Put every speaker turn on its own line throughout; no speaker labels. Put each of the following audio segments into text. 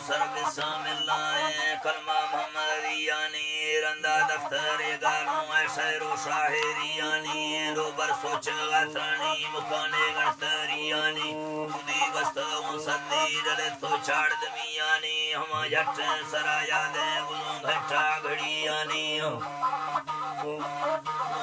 سر بسم اللہ کلمہ محمدیانی رندہ دفتر گالوں شعر و شاہریانی روبر سوچ غطرانی مکانے گھتریانی دی گستوں سندی دلت تو چھاڑ دمیانی ہما جٹ سرایا دے گزوں گھنٹا گھڑیانی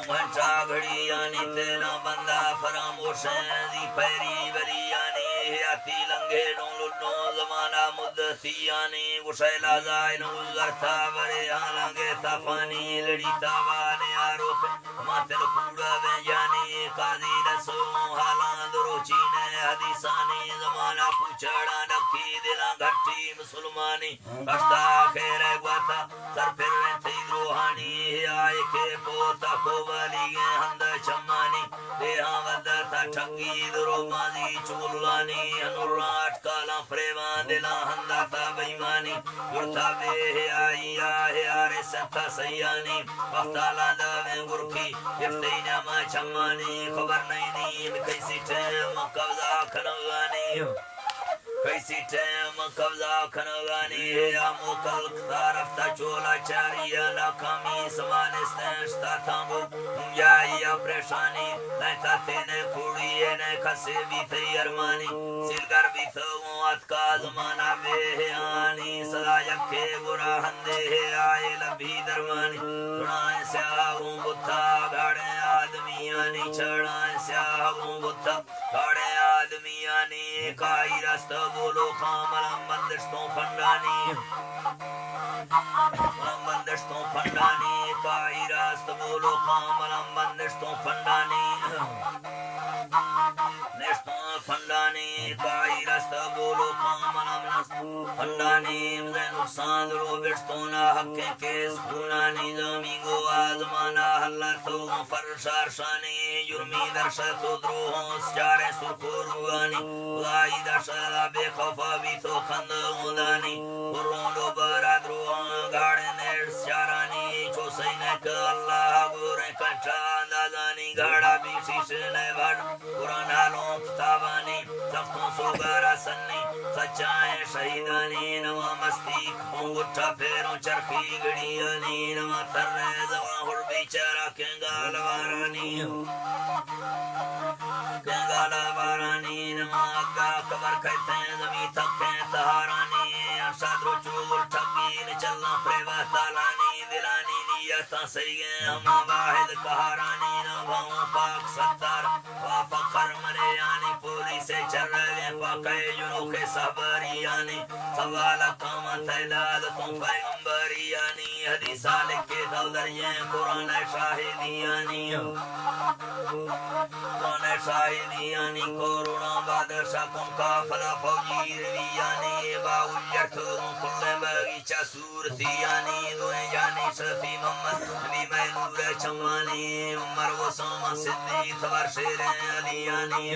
گھنٹا گھڑیانی تیرا بندہ فراموش دی پیری بریانی حیاتی لنگے ڈون لٹوں زمانہ مدتیانی گشیلا زائن گزرتا برے آلنگے تفانی لڑی تاوانے آروپ ماتل کوڑا بینجانی قاضی رسوں حالان دروچینے حدیثانی زمانہ پوچھڑا نکی دلان گھٹی مسلمانی کشتا خیر گواتا سر پھر رہتی روحانی آئے کے پوتا کو بالی گے ہند چمانی دیہاں ودتا ٹھنگی درو مازی چولانی انوراٹ کالا پریوان دلان ہندتا بیمانی گرتا بے آئی آئے آرے سنتا سیانی وقتا لاندہ میں گرکی یفتین ما چمانی خبر نہیں نیم کیسی ٹیم قبضہ کھنگانی کیسی ٹیم قبضہ کھنگانی ہے موکل طرف چولا چاریا ناکامی سمانستن شتا تھامو جائی پریشانی نیتا تینے کھوڑی ہے کھسے بھی تھی ارمانی سلگر بھی تھو اتکا زمانہ بے آنی صدا یکے برا ہندے آئے لبھی درمانی سنائیں سیاہوں بتا گھاڑے آدمیانی چھڑائیں سیاہوں بتا گھاڑے آدمیانی کائی رست بولو خاملم بندشتوں پھنڈانی بندشتوں پھنڈانی کائی راست بولو خاملم بندشتوں پھنڈانی نشتوں پھنڈانی کائی راست بولو خاملم پھنڈانی نقصان درو بشتونا حقیں کیس خونانی زمین گو آزمانا حلت تو فرشار شانی جرمی درشت و دروہوں سجارے سرکو روانی خدای درشت بے خوفا بھی تو خند غدانی قرون و براد روحان گاڑے نیڑ سجارانی چو سینک اللہ گورے کچھا اندازانی گاڑا بھی شیشنے بھڑ قرآن حالوں کتابانی سختوں سوگارا سنی سچائیں شہیدانی نوا مستی کھونگٹھا پھیروں چرخی گڑیانی نوا ترے زوان ہر بیچارہ کنگال وارانی کنگال وارانی نوا اگا کبر کہتے ہیں زمین تھکیں تہارانی ارشاد رو چول ٹھگین چلنا پریوہ تالانی دلانی نیتا سیگیں ہما واحد کہارانی نبھاؤں پاک ستار وافقر مریانی پوری سے چر رہے پاکے جنوخ صبریانی سوال قامت علادتوں پیغمبریانی حدیثہ لکھے دولرین قرآن شاہدیانی قرآن شاہدیانی کورونا بادشاہ کن کافلا فوجی رویانی باولیتوں کل باغیچہ صورتیانی دوئے جانی شفی محمد نبی محلور چمانی عمر وسام صدیق ورشیر علیانی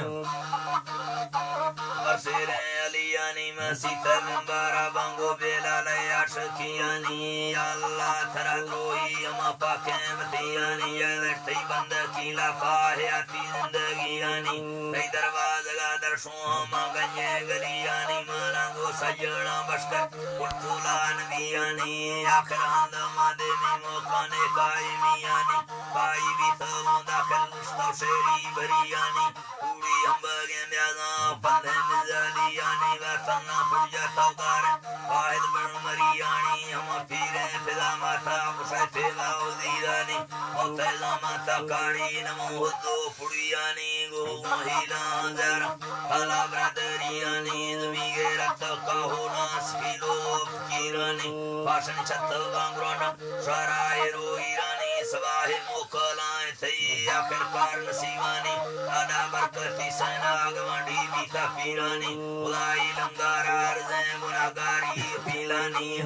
ورشیر علیانی مسیح منبارا بانگو بلال عاشقیانی اللہ ترا دروئی اما پاکیں متیانی یلشتی بندکی لفاہیاتی زندگیانی کئی دروازگا درشوں ہما گنجے گلیانی مانگو سجڑا بشکر کلکولا نبیانی آخر ہندما دیمی موقعنے قائمیانی پائی بھی تو داخل مستو شیری بریانی پوری ہم بگیں بیازاں پندھیں مزالیانی ویسنا پڑجا توگار واحد برمریانی ہم پیریں فضا ماتا مشاہ فیلا وزیرانی موتیزا ماتا کاری نمو حدو پڑیانی گو محیلان زیرہ حالا برادریانی زمیگے رکھتا کاہو ناس کیلو فکیرانی پاشن چھت گانگرانا شارائے رو ایرانی سواہ موکلائیں تھی آخر کار نسیوانی آدھا برکتی سیناگ منڈی بیتا پیرانی خدای لنگار عرضیں گناہگاری پیلانی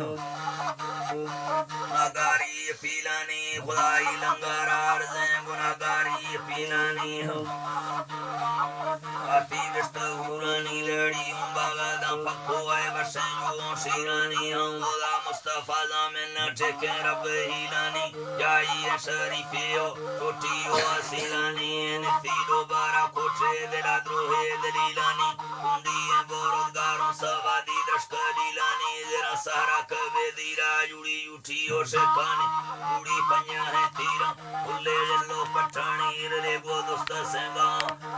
گناہگاری پیلانی خدای لنگار عرضیں گناہگاری پیلانی آتی بشتہورانی لڑی باغدہ پکو ہے بشنجو شیرانی ہنگودا مصطفیٰ زامن ٹھیکے رب ہیلانی جائی شریفیو چھوٹیو اسیلانی نفیدو بارا کوٹھے دلا دروہے دلیلانی کنڈی بورودگاروں سوادی مشکلی لانی ذرا سہارا کبے دیرا جوڑی اٹھی او شکانی جوڑی پنیا ہے تیرا کلے جلو پٹھانی رے گو دوست سنگا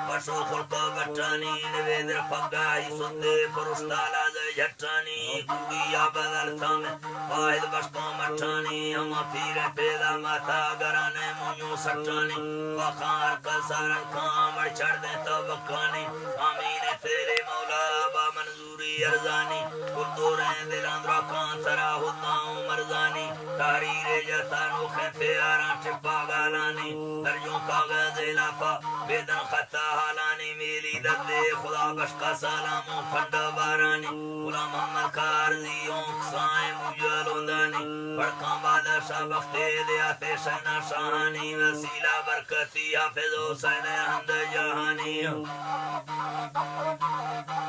پشو خلقا بٹھانی نوے در پگائی سندے پرشتا لاز جھٹانی کوڑی آبادر تھامے واحد بشکا مٹھانی ہما پیر پیدا ماتا گرانے مونیو سٹانی وخار کا سارن کامر چھڑ دیں توقانی آمین تیرے مولا با منظوری ارزانی کردوریں دلان رکان ترا ہدناؤں مرزانی تحریر جتانو خیفے آران چپا گالانی درجوں کاغذ علافہ بیدن خطا حالانی میلی دد خدا بشکا سلاموں پھنڈ بارانی غلام محمد کارزیوں کسائیں مجلوندانی بڑکاں بادشاہ بختے دیا پیشنا شاہانی وسیلہ برکتی حافظ حسین حمد جہانی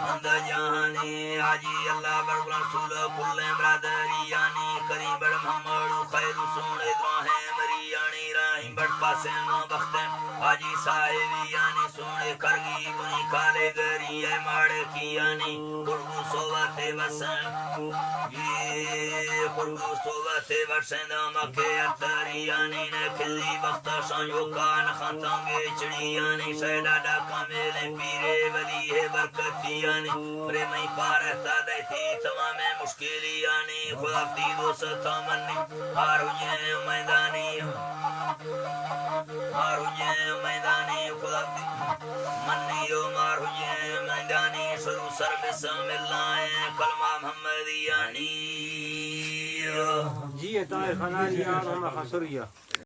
حمد جہانی حاجی اللہ بڑ رسول کل برادریانی کریم بڑ محمد خیر سون ابراہیم ریانی رحیم بڑ پاسم بختن حاجی صاحبیانی سون کرگی بنی کالے گری اے ماڑ کیانی قربو صوبت وسن یہ قربو صوبت وسن مکہ اتریانی نے کھلی وقت شانیو کان خانتانگے چڑیانی سیدہ ڈاکا میلے پیرے ولی ہے برکتیانی پریمائی پارہتا دیتی تمام مشکلیانی خدا فتی دوست منی ہار ہوئے میدانی ہار ہوئے میدانی خدا فتی منی مار ہوئے میدانی شروع سر بسم اللہ کلمہ محمدیانی
جی طائف خنانی آرہم خسریہ